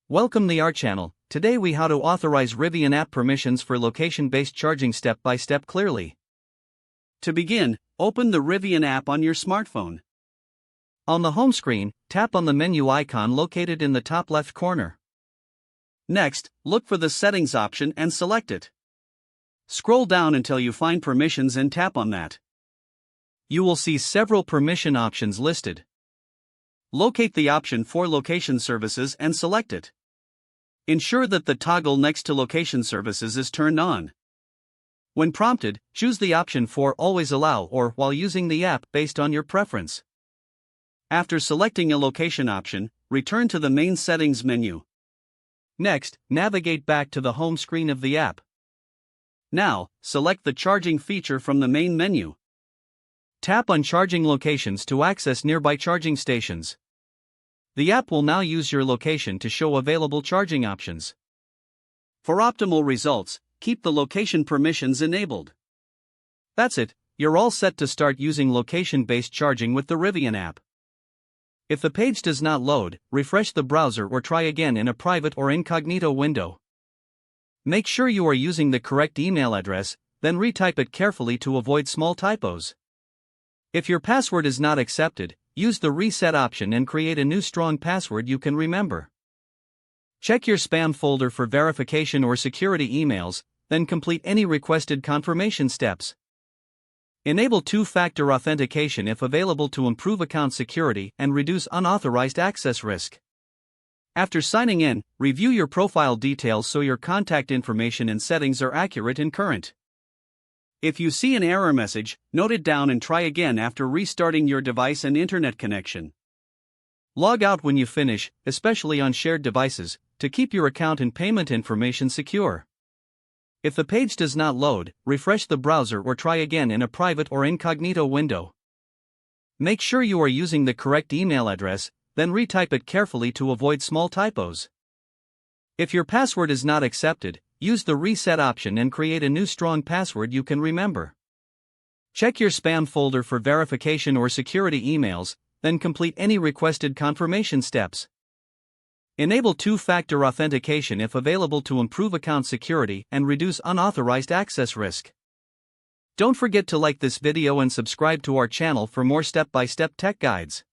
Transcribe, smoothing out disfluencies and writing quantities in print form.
Welcome to our channel. Today we how to authorize Rivian app permissions for location-based charging step by step clearly. To begin, open the Rivian app on your smartphone. On the home screen, tap on the menu icon located in the top left corner. Next, look for the settings option and select it. Scroll down until you find permissions and tap on that. You will see several permission options listed. Locate the option for location services and select it. Ensure that the toggle next to location services is turned on. When prompted, choose the option for always allow or while using the app based on your preference. After selecting a location option, return to the main settings menu. Next, navigate back to the home screen of the app. Now, select the charging feature from the main menu. Tap on charging locations to access nearby charging stations. The app will now use your location to show available charging options. For optimal results, keep the location permissions enabled. That's it, you're all set to start using location-based charging with the Rivian app. If the page does not load, refresh the browser or try again in a private or incognito window. Make sure you are using the correct email address, then retype it carefully to avoid small typos. If your password is not accepted, use the reset option and create a new strong password you can remember. Check your spam folder for verification or security emails, then complete any requested confirmation steps. Enable two-factor authentication if available to improve account security and reduce unauthorized access risk. After signing in, review your profile details so your contact information and settings are accurate and current. If you see an error message, note it down and try again after restarting your device and internet connection. Log out when you finish, especially on shared devices, to keep your account and payment information secure. If the page does not load, refresh the browser or try again in a private or incognito window. Make sure you are using the correct email address, then retype it carefully to avoid small typos. If your password is not accepted, use the reset option and create a new strong password you can remember. Check your spam folder for verification or security emails, then complete any requested confirmation steps. Enable two-factor authentication if available to improve account security and reduce unauthorized access risk. Don't forget to like this video and subscribe to our channel for more step-by-step tech guides.